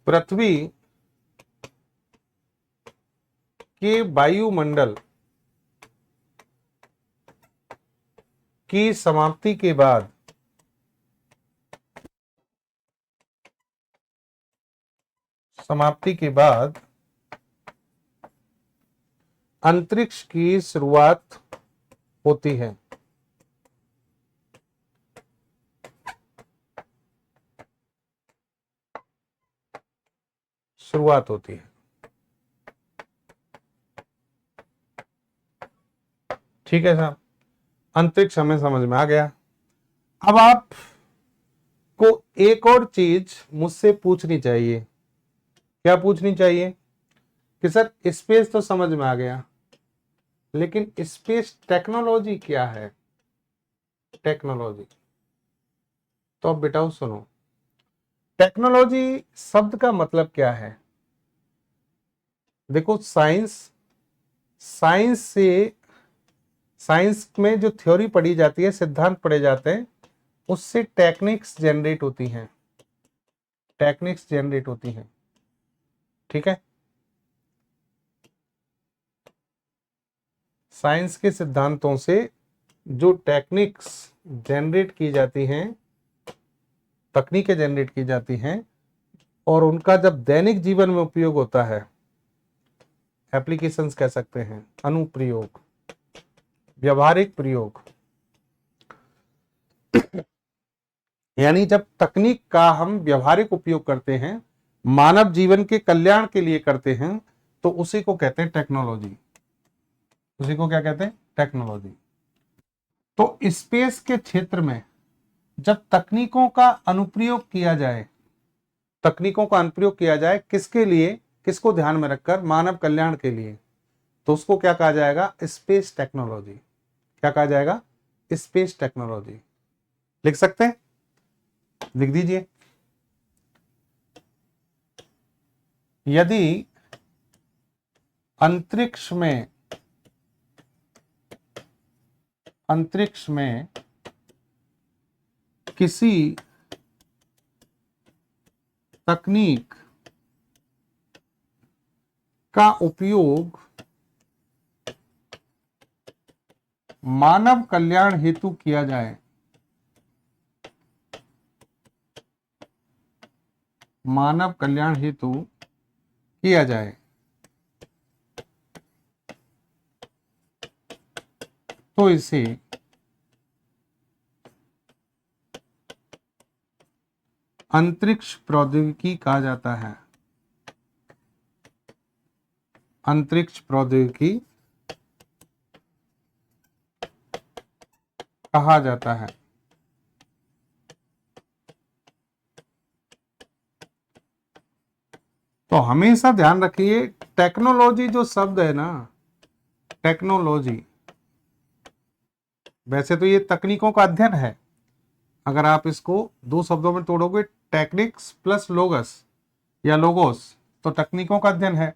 पृथ्वी के वायुमंडल की समाप्ति के बाद अंतरिक्ष की शुरुआत होती है। शुरुआत होती है, ठीक है साहब। अंतरिक्ष हमें समझ में आ गया। अब आप को एक और चीज मुझसे पूछनी चाहिए। क्या पूछनी चाहिए? कि सर स्पेस तो समझ में आ गया, लेकिन स्पेस टेक्नोलॉजी क्या है? टेक्नोलॉजी तो अब बेटा सुनो, टेक्नोलॉजी शब्द का मतलब क्या है? देखो साइंस में जो थ्योरी पढ़ी जाती है, सिद्धांत पढ़े जाते हैं, उससे टेक्निक्स जनरेट होती हैं, टेक्निक्स जनरेट होती हैं, ठीक है। साइंस के सिद्धांतों से जो टेक्निक्स जनरेट की जाती हैं, तकनीकें जनरेट की जाती हैं, और उनका जब दैनिक जीवन में उपयोग होता है, एप्लीकेशंस कह सकते हैं, अनुप्रयोग, व्यवहारिक प्रयोग, यानी जब तकनीक का हम व्यवहारिक उपयोग करते हैं, मानव जीवन के कल्याण के लिए करते हैं, तो उसी को कहते हैं टेक्नोलॉजी। उसी को क्या कहते हैं? टेक्नोलॉजी। तो स्पेस के क्षेत्र में जब तकनीकों का अनुप्रयोग किया जाए, तकनीकों का अनुप्रयोग किया जाए किसके लिए, किसको ध्यान में रखकर, मानव कल्याण के लिए, तो उसको क्या कहा जाएगा, स्पेस टेक्नोलॉजी। क्या कहा जाएगा, स्पेस टेक्नोलॉजी। लिख सकते हैं, लिख दीजिए। यदि अंतरिक्ष में किसी तकनीक का उपयोग मानव कल्याण हेतु किया जाए, मानव कल्याण हेतु किया जाए, तो इसे अंतरिक्ष प्रौद्योगिकी कहा जाता है, अंतरिक्ष प्रौद्योगिकी कहा जाता है। तो हमेशा ध्यान रखिए, टेक्नोलॉजी जो शब्द है ना, टेक्नोलॉजी, वैसे तो ये तकनीकों का अध्ययन है, अगर आप इसको दो शब्दों में तोड़ोगे, टेक्निक्स प्लस लोगस या लोगोस, तो तकनीकों का अध्ययन है।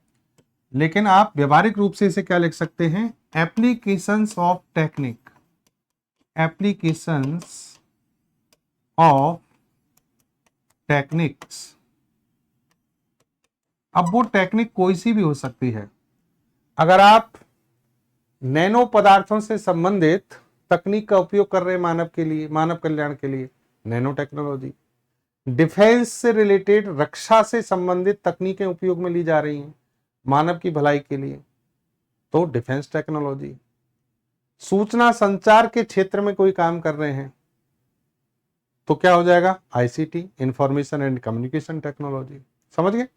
लेकिन आप व्यवहारिक रूप से इसे क्या लिख सकते हैं, applications of technique, applications of techniques. अब वो टेक्निक कोई सी भी हो सकती है। अगर आप नैनो पदार्थों से संबंधित तकनीक का उपयोग कर रहे हैं मानव के लिए, मानव कल्याण के लिए, नैनो टेक्नोलॉजी। डिफेंस से रिलेटेड, रक्षा से संबंधित तकनीकें उपयोग में ली जा रही हैं मानव की भलाई के लिए, तो डिफेंस टेक्नोलॉजी। सूचना संचार के क्षेत्र में कोई काम कर रहे हैं तो क्या हो जाएगा, ICT, information and communication technology. समझ गए।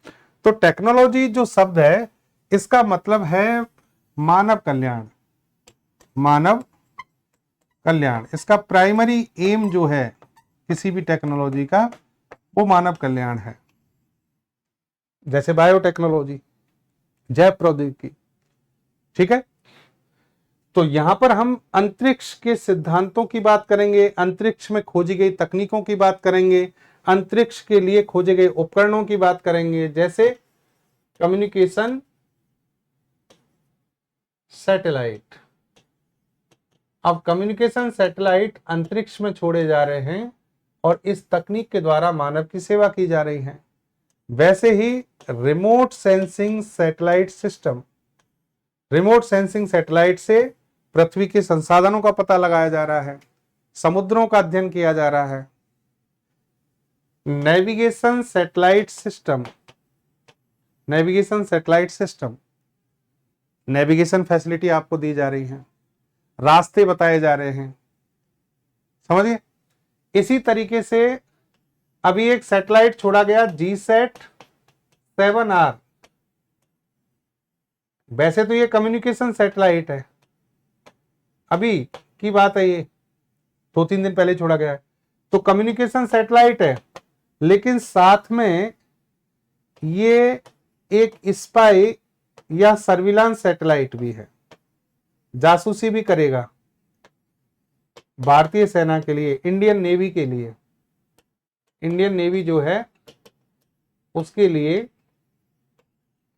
तो टेक्नोलॉजी जो शब्द है, इसका मतलब है मानव कल्याण, मानव कल्याण। इसका प्राइमरी एम जो है किसी भी टेक्नोलॉजी का, वो मानव कल्याण है। जैसे बायोटेक्नोलॉजी, जैव प्रौद्योगिकी, ठीक है। तो यहां पर हम अंतरिक्ष के सिद्धांतों की बात करेंगे, अंतरिक्ष में खोजी गई तकनीकों की बात करेंगे, अंतरिक्ष के लिए खोजे गए उपकरणों की बात करेंगे, जैसे कम्युनिकेशन सैटेलाइट। अब कम्युनिकेशन सैटेलाइट अंतरिक्ष में छोड़े जा रहे हैं और इस तकनीक के द्वारा मानव की सेवा की जा रही है। वैसे ही remote sensing satellite system, remote sensing satellite से पृथ्वी के संसाधनों का पता लगाया जा रहा है, समुद्रों का अध्ययन किया जा रहा है। Navigation satellite system, navigation satellite system, navigation facility आपको दी जा रही है, रास्ते बताए जा रहे हैं, समझिए। इसी तरीके से अभी एक सैटेलाइट छोड़ा गया, GSAT-7R। वैसे तो ये कम्युनिकेशन सैटेलाइट है, अभी की बात है, ये 2-3 दिन पहले छोड़ा गया है, तो कम्युनिकेशन सैटेलाइट है, लेकिन साथ में ये एक स्पाई या सर्विलांस सैटेलाइट भी है, जासूसी भी करेगा भारतीय सेना के लिए, इंडियन नेवी के लिए। इंडियन नेवी जो है उसके लिए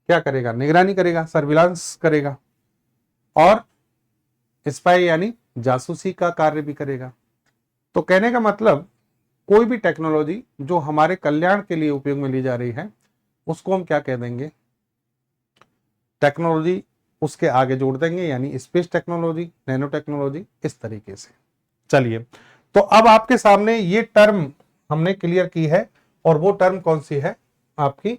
क्या करेगा, निगरानी करेगा, सर्विलांस करेगा, और स्पाई यानी जासूसी का कार्य भी करेगा। तो कहने का मतलब, कोई भी टेक्नोलॉजी जो हमारे कल्याण के लिए उपयोग में ली जा रही है, उसको हम क्या कह देंगे, टेक्नोलॉजी। उसके आगे जोड़ देंगे, यानी स्पेस टेक्नोलॉजी, नैनो टेक्नोलॉजी, इस तरीके से। चलिए, तो अब आपके सामने ये टर्म हमने क्लियर की है, और वो टर्म कौन सी है आपकी,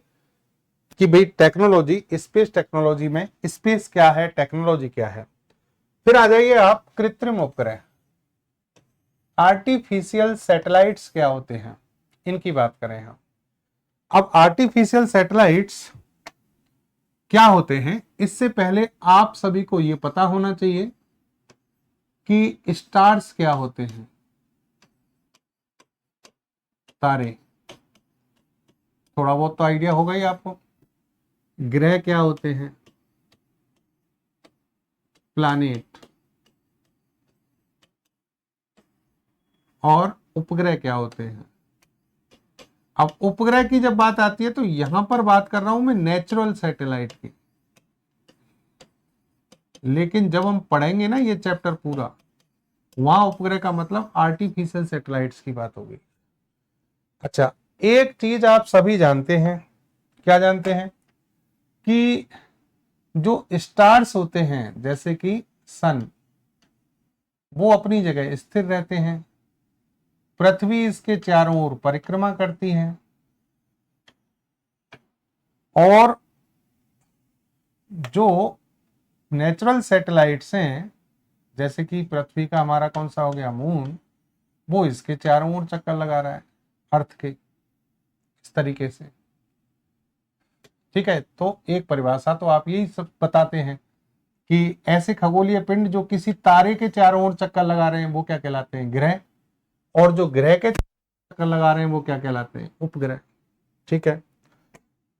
कि भाई टेक्नोलॉजी, स्पेस टेक्नोलॉजी में स्पेस क्या है, टेक्नोलॉजी क्या है। फिर आ जाइए आप, कृत्रिम उपग्रह, आर्टिफिशियल सैटेलाइट्स क्या होते हैं, इनकी बात करें हम। अब आर्टिफिशियल सैटेलाइट्स क्या होते हैं, इससे पहले आप सभी को यह पता होना चाहिए कि स्टार्स क्या होते हैं। तारे, थोड़ा बहुत तो आइडिया होगा ही आपको। ग्रह क्या होते हैं? प्लैनेट। और उपग्रह क्या होते हैं? अब उपग्रह की जब बात आती है तो यहां पर बात कर रहा हूं मैं नेचुरल सैटेलाइट की, लेकिन जब हम पढ़ेंगे ना ये चैप्टर पूरा, वहां उपग्रह का मतलब आर्टिफिशियल सैटेलाइट्स की बात होगी। अच्छा, एक चीज आप सभी जानते हैं, क्या जानते हैं? कि जो स्टार्स होते हैं जैसे कि सन, वो अपनी जगह स्थिर रहते हैं, पृथ्वी इसके चारों ओर परिक्रमा करती है, और जो नेचुरल सैटेलाइट्स हैं जैसे कि पृथ्वी का हमारा कौन सा हो गया, मून, वो इसके चारों ओर चक्कर लगा रहा है अर्थ के, इस तरीके से। ठीक है, तो एक परिभाषा तो आप यही सब बताते हैं कि ऐसे खगोलीय पिंड जो किसी तारे के चारों ओर चक्कर लगा रहे हैं वो क्या कहलाते हैं? ग्रह। और जो ग्रह के चक्कर लगा रहे हैं वो क्या कहलाते हैं? उपग्रह। ठीक है,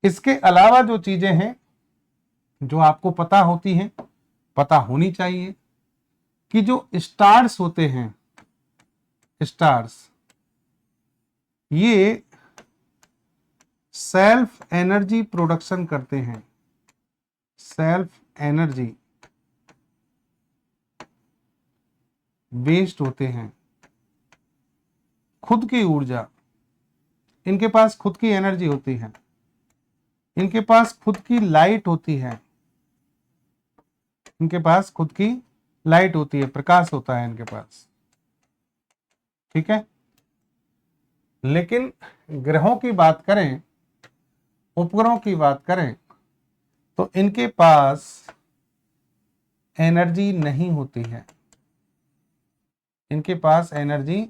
इसके अलावा जो चीजें हैं जो आपको पता होती हैं, पता होनी चाहिए, कि जो स्टार्स होते हैं, स्टार्स, ये सेल्फ एनर्जी प्रोडक्शन करते हैं, सेल्फ एनर्जी वेस्ट होते हैं, खुद की ऊर्जा, इनके पास खुद की एनर्जी होती है, इनके पास खुद की लाइट होती है, इनके पास खुद की लाइट होती है, प्रकाश होता है इनके पास। ठीक है, लेकिन ग्रहों की बात करें, उपग्रहों की बात करें, तो इनके पास एनर्जी नहीं होती है, इनके पास एनर्जी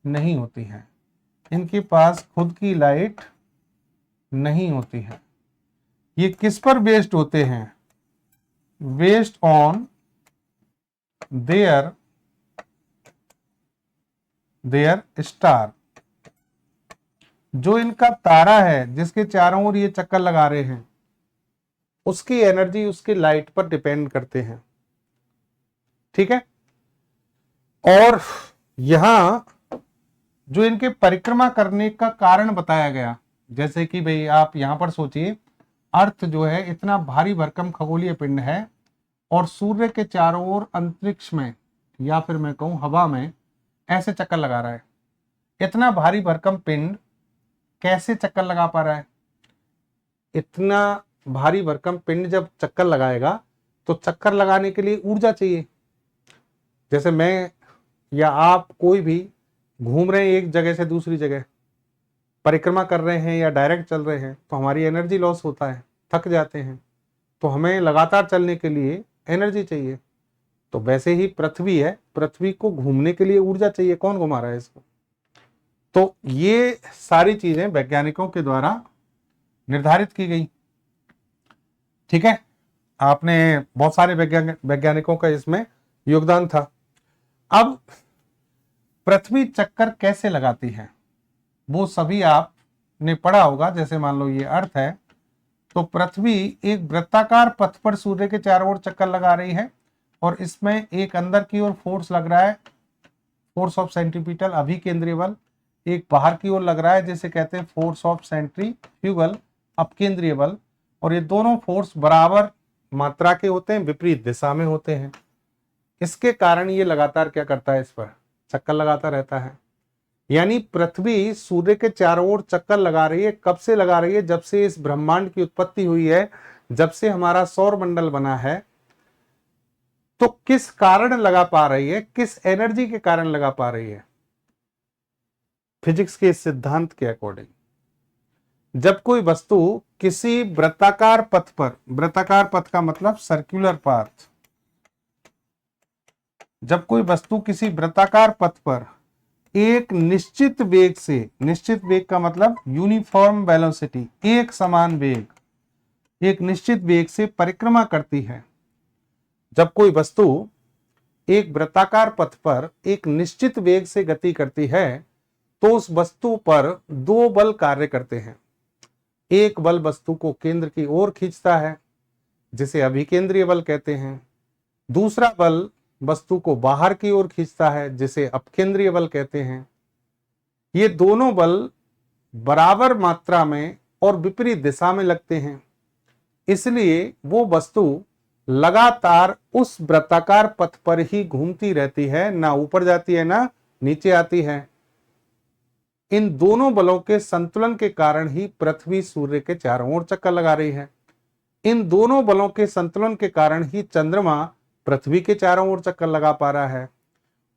नहीं होती है, इनके पास खुद की लाइट नहीं होती है। ये किस पर बेस्ड होते हैं? Based on their star. जो इनका तारा है जिसके चारों ओर ये चक्कर लगा रहे हैं, उसकी एनर्जी उसकी लाइट पर डिपेंड करते हैं। ठीक है, और यहां जो इनके परिक्रमा करने का कारण बताया गया, जैसे कि भाई आप यहां पर सोचिए, अर्थ जो है इतना भारी भरकम खगोलीय पिंड है और सूर्य के चारों ओर अंतरिक्ष में, या फिर मैं कहूं हवा में, ऐसे चक्कर लगा रहा है। इतना भारी भरकम पिंड कैसे चक्कर लगा पा रहा है? इतना भारी भरकम पिंड जब चक्कर लगाएगा तो चक्कर लगाने के लिए ऊर्जा चाहिए। जैसे मैं या आप कोई भी घूम रहे हैं एक जगह से दूसरी जगह, परिक्रमा कर रहे हैं या डायरेक्ट चल रहे हैं, तो हमारी एनर्जी लॉस होता है, थक जाते हैं, तो हमें लगातार चलने के लिए एनर्जी चाहिए। तो वैसे ही पृथ्वी है, पृथ्वी को घूमने के लिए ऊर्जा चाहिए। कौन घुमा रहा है इसको? तो ये सारी चीजें वैज्ञानिकों के द्वारा निर्धारित की गई। ठीक है, आपने बहुत सारे वैज्ञानिकों का इसमें योगदान था। अब पृथ्वी चक्कर कैसे लगाती है वो सभी आपने पढ़ा होगा। जैसे मान लो ये अर्थ है, तो पृथ्वी एक वृत्ताकार पथ पर सूर्य के चारों ओर चक्कर लगा रही है, और इसमें एक अंदर की ओर फोर्स लग रहा है, फोर्स ऑफ सेंट्रीपिटल, अभिकेंद्रीय बल। एक बाहर की ओर लग रहा है जिसे कहते हैं फोर्स ऑफ सेंट्रीफ्यूगल, अपकेंद्रीय बल। और ये दोनों फोर्स बराबर मात्रा के होते हैं, विपरीत दिशा में होते हैं। इसके कारण ये लगातार क्या करता है? इस पर चक्कर लगाता रहता है। यानी पृथ्वी सूर्य के चारों ओर चक्कर लगा रही है। कब से लगा रही है? जब से इस ब्रह्मांड की उत्पत्ति हुई है, जब से हमारा सौर मंडल बना है। तो किस कारण लगा पा रही है? किस एनर्जी के कारण लगा पा रही है? फिजिक्स के सिद्धांत के अकॉर्डिंग, जब कोई वस्तु किसी वृत्ताकार पथ पर, वृत्ताकार पथ का मतलब सर्कुलर पाथ, जब कोई वस्तु किसी वृत्ताकार पथ पर एक निश्चित वेग से, निश्चित वेग का मतलब यूनिफॉर्म वेलोसिटी, एक समान वेग, एक निश्चित वेग से परिक्रमा करती है। जब कोई वस्तु एक वृत्ताकार पथ पर एक निश्चित वेग से गति करती है, तो उस वस्तु पर दो बल कार्य करते हैं। एक बल वस्तु को केंद्र की ओर खींचता है, जिसे अभिकेंद्रीय बल कहते हैं। दूसरा बल वस्तु को बाहर की ओर खींचता है, जिसे अपकेंद्रीय बल कहते हैं। ये दोनों बल बराबर मात्रा में और विपरीत दिशा में लगते हैं, इसलिए वो वस्तु लगातार उस वृत्ताकार पथ पर ही घूमती रहती है, ना ऊपर जाती है ना नीचे आती है। इन दोनों बलों के संतुलन के कारण ही पृथ्वी सूर्य के चारों ओर चक्कर लगा रही है। इन दोनों बलों के संतुलन के कारण ही चंद्रमा पृथ्वी के चारों ओर चक्कर लगा पा रहा है,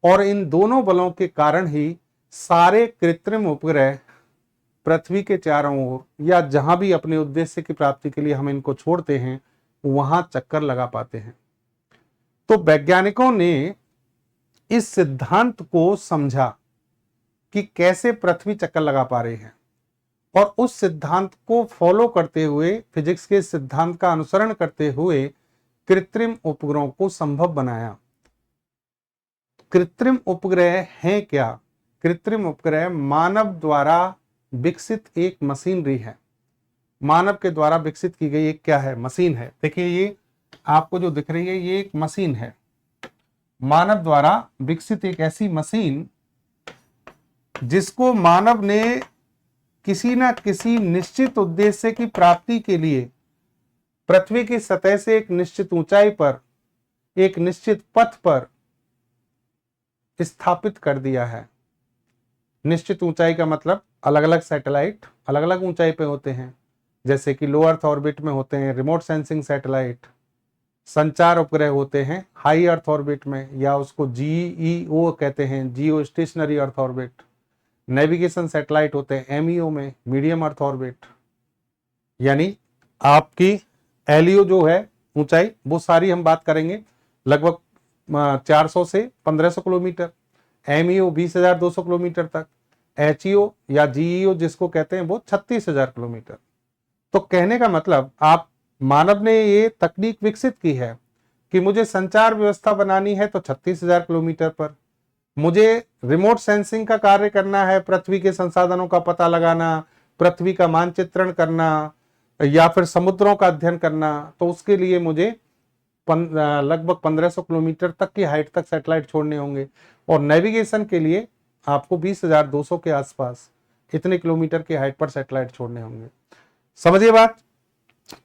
और इन दोनों बलों के कारण ही सारे कृत्रिम उपग्रह पृथ्वी के चारों ओर या जहां भी अपने उद्देश्य की प्राप्ति के लिए हम इनको छोड़ते हैं वहां चक्कर लगा पाते हैं। तो वैज्ञानिकों ने इस सिद्धांत को समझा कि कैसे पृथ्वी चक्कर लगा पा रही है, और उस सिद्धांत को फॉलो करते हुए, फिजिक्स के सिद्धांत का अनुसरण करते हुए कृत्रिम उपग्रहों को संभव बनाया। कृत्रिम उपग्रह हैं क्या? कृत्रिम उपग्रह मानव द्वारा विकसित एक मशीनरी है। मानव के द्वारा विकसित की गई एक क्या है? मशीन है। देखिए ये आपको जो दिख रही है ये एक मशीन है, मानव द्वारा विकसित एक ऐसी मशीन जिसको मानव ने किसी ना किसी निश्चित उद्देश्य की प्राप्ति के लिए पृथ्वी की सतह से एक निश्चित ऊंचाई पर, एक निश्चित पथ पर स्थापित कर दिया है। निश्चित ऊंचाई का मतलब अलग अलग सैटेलाइट अलग अलग ऊंचाई पे होते हैं, जैसे कि लो अर्थ ऑर्बिट में होते हैं रिमोट सेंसिंग सैटेलाइट, संचार उपग्रह होते हैं हाई अर्थ ऑर्बिट में, या उसको जीईओ कहते हैं, जियो stationery earth orbit. Navigation satellite होते हैं एमईओ में, मीडियम अर्थ ऑर्बिट। यानी आपकी एलईओ जो है ऊंचाई, वो सारी हम बात करेंगे लगभग 400 से 1500 किलोमीटर, एमईओ 20,200 किलोमीटर तक, एचईओ या जीईओ जिसको कहते हैं वो 36,000 किलोमीटर। तो कहने का मतलब आप मानव ने ये तकनीक विकसित की है कि मुझे संचार व्यवस्था बनानी है तो 36,000 किलोमीटर पर, मुझे रिमोट सेंसिंग का कार्य करना है, पृथ्वी के संसाधनों का पता लगाना, पृथ्वी का मानचित्रण करना, या फिर समुद्रों का अध्ययन करना, तो उसके लिए मुझे लगभग 1500 किलोमीटर तक की हाइट तक सैटेलाइट छोड़ने होंगे, और नेविगेशन के लिए आपको 20,200 के आसपास इतने किलोमीटर की हाइट पर सैटेलाइट छोड़ने होंगे। समझिए बात।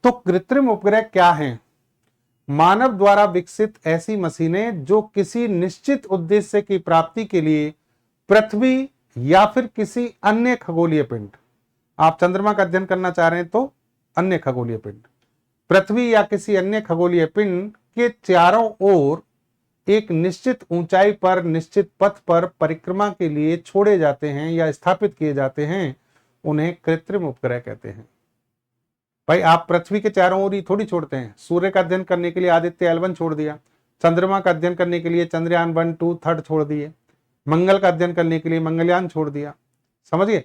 तो कृत्रिम उपग्रह क्या हैं? मानव द्वारा विकसित ऐसी मशीनें जो किसी निश्चित उद्देश्य की प्राप्ति के लिए पृथ्वी या फिर किसी अन्य खगोलीय पिंड, आप चंद्रमा का अध्ययन करना चाह रहे हैं तो अन्य खगोलीय पिंड, पृथ्वी या किसी अन्य खगोलीय पिंड के चारों ओर एक निश्चित ऊंचाई पर निश्चित पथ पर परिक्रमा के लिए छोड़े जाते हैं या स्थापित किए जाते हैं, उन्हें कृत्रिम उपग्रह कहते हैं। भाई आप पृथ्वी के चारों ओर ही थोड़ी छोड़ते हैं। सूर्य का अध्ययन करने के लिए आदित्य L1 छोड़ दिया, चंद्रमा का अध्ययन करने के लिए चंद्रयान 1, 2, 3 छोड़ दिए, मंगल का अध्ययन करने के लिए मंगलयान छोड़ दिया। समझिए।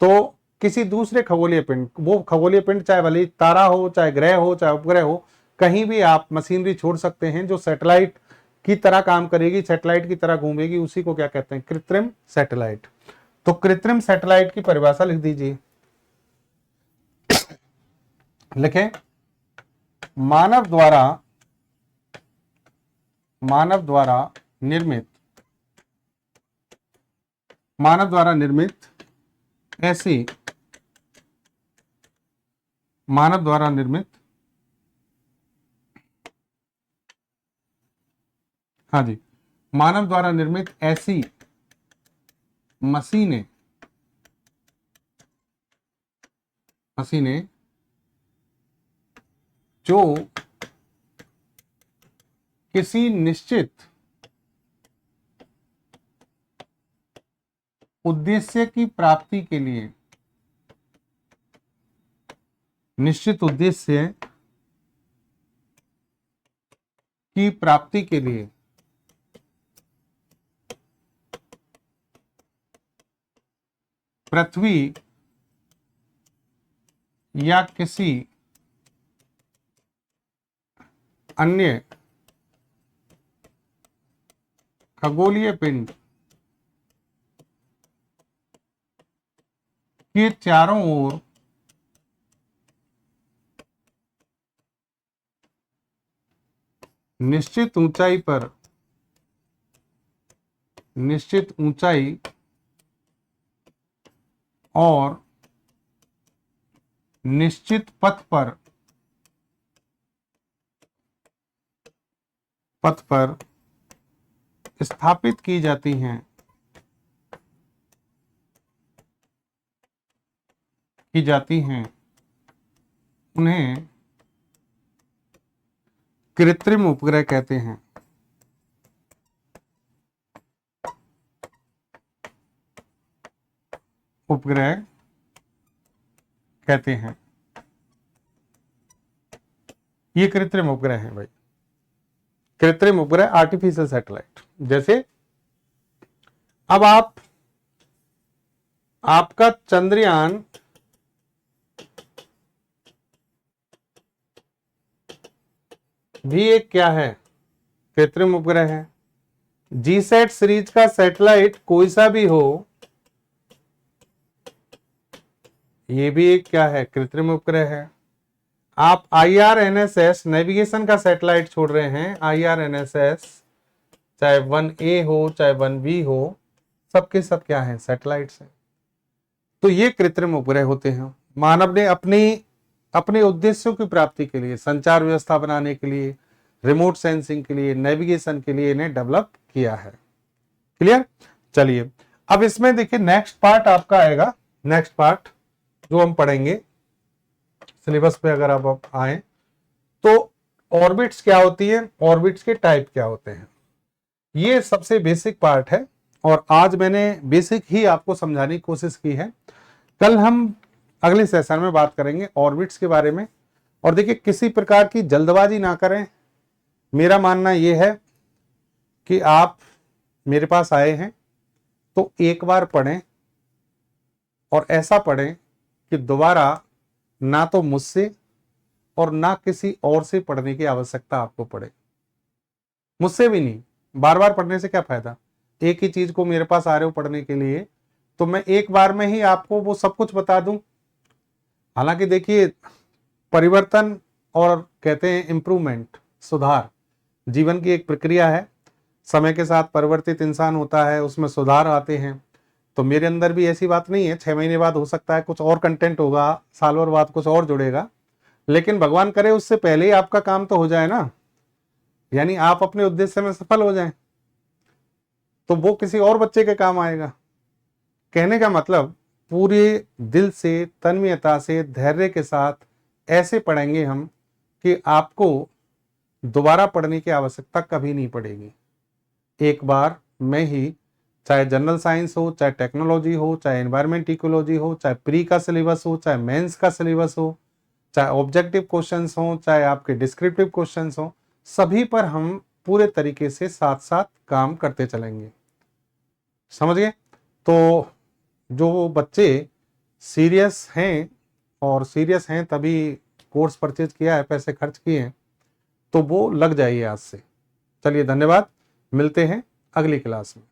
तो किसी दूसरे खगोलीय पिंड, वो खगोलीय पिंड चाहे भले तारा हो, चाहे ग्रह हो, चाहे उपग्रह हो, कहीं भी आप मशीनरी छोड़ सकते हैं जो सैटेलाइट की तरह काम करेगी, सैटेलाइट की तरह घूमेगी। उसी को क्या कहते हैं? कृत्रिम सैटेलाइट। तो कृत्रिम सैटेलाइट की परिभाषा लिख दीजिए। लिखें, मानव द्वारा निर्मित ऐसी मानव द्वारा निर्मित हाँ जी, मानव द्वारा निर्मित ऐसी मशीनें जो किसी निश्चित उद्देश्य की प्राप्ति के लिए पृथ्वी या किसी अन्य खगोलीय पिंड के चारों ओर निश्चित ऊंचाई पर, निश्चित ऊंचाई और निश्चित पथ पर स्थापित की जाती हैं, उन्हें कृत्रिम उपग्रह कहते हैं। उपग्रह कहते हैं। ये कृत्रिम उपग्रह है भाई, कृत्रिम उपग्रह, आर्टिफिशियल सैटेलाइट। जैसे अब आपका चंद्रयान भी एक क्या है, कृत्रिम उपग्रह है। जीसैट सीरीज का सैटेलाइट कोई सा भी हो, ये भी एक क्या है, कृत्रिम उपग्रह है। आप IRNSS नेविगेशन का सैटेलाइट छोड़ रहे हैं, IRNSS चाहे 1A हो चाहे 1B हो, सबके सब क्या है, सैटेलाइट्स हैं। तो ये कृत्रिम उपग्रह होते हैं। मानव ने अपने उद्देश्यों की प्राप्ति के लिए, संचार व्यवस्था बनाने के लिए, रिमोट सेंसिंग के लिए, नेविगेशन के लिए इन्हें डेवलप किया है। क्लियर? चलिए अब इसमें देखिए नेक्स्ट पार्ट आपका आएगा, नेक्स्ट पार्ट जो हम पढ़ेंगे सिलेबस पे अगर आप आए तो ऑर्बिट्स क्या होती है, ऑर्बिट्स के टाइप क्या होते हैं, ये सबसे बेसिक पार्ट है। और आज मैंने बेसिक ही आपको समझाने की कोशिश की है। कल हम अगले सेशन में बात करेंगे ऑर्बिट्स के बारे में। और देखिए किसी प्रकार की जल्दबाजी ना करें। मेरा मानना यह है कि आप मेरे पास आए हैं तो एक बार पढ़ें और ऐसा पढ़ें कि दोबारा ना तो मुझसे और ना किसी और से पढ़ने की आवश्यकता आपको पड़े। मुझसे भी नहीं, बार बार पढ़ने से क्या फायदा। एक ही चीज को मेरे पास आ रहे हो पढ़ने के लिए तो मैं एक बार में ही आपको वो सब कुछ बता दूं। हालांकि देखिए परिवर्तन और कहते हैं इम्प्रूवमेंट, सुधार जीवन की एक प्रक्रिया है। समय के साथ परिवर्तित इंसान होता है, उसमें सुधार आते हैं। तो मेरे अंदर भी ऐसी बात नहीं है 6 महीने बाद हो सकता है कुछ और कंटेंट होगा, साल भर बाद कुछ और जुड़ेगा, लेकिन भगवान करे उससे पहले ही आपका काम तो हो जाए ना, यानी आप अपने उद्देश्य में सफल हो जाएं, तो वो किसी और बच्चे के काम आएगा। कहने का मतलब पूरे दिल से, तन्मयता से, धैर्य के साथ ऐसे पढ़ेंगे हम कि आपको दोबारा पढ़ने की आवश्यकता कभी नहीं पड़ेगी। एक बार में ही, चाहे जनरल साइंस हो, चाहे टेक्नोलॉजी हो, चाहे एनवायरमेंट इकोलॉजी हो, चाहे प्री का सिलेबस हो, चाहे मेंस का सिलेबस हो, चाहे ऑब्जेक्टिव क्वेश्चंस हो, चाहे आपके डिस्क्रिप्टिव क्वेश्चंस हो, सभी पर हम पूरे तरीके से साथ साथ काम करते चलेंगे। समझ गए? तो जो बच्चे सीरियस हैं, और सीरियस हैं तभी कोर्स परचेज किया है, पैसे खर्च किए हैं, तो वो लग जाइए आज से। चलिए धन्यवाद, मिलते हैं अगली क्लास में।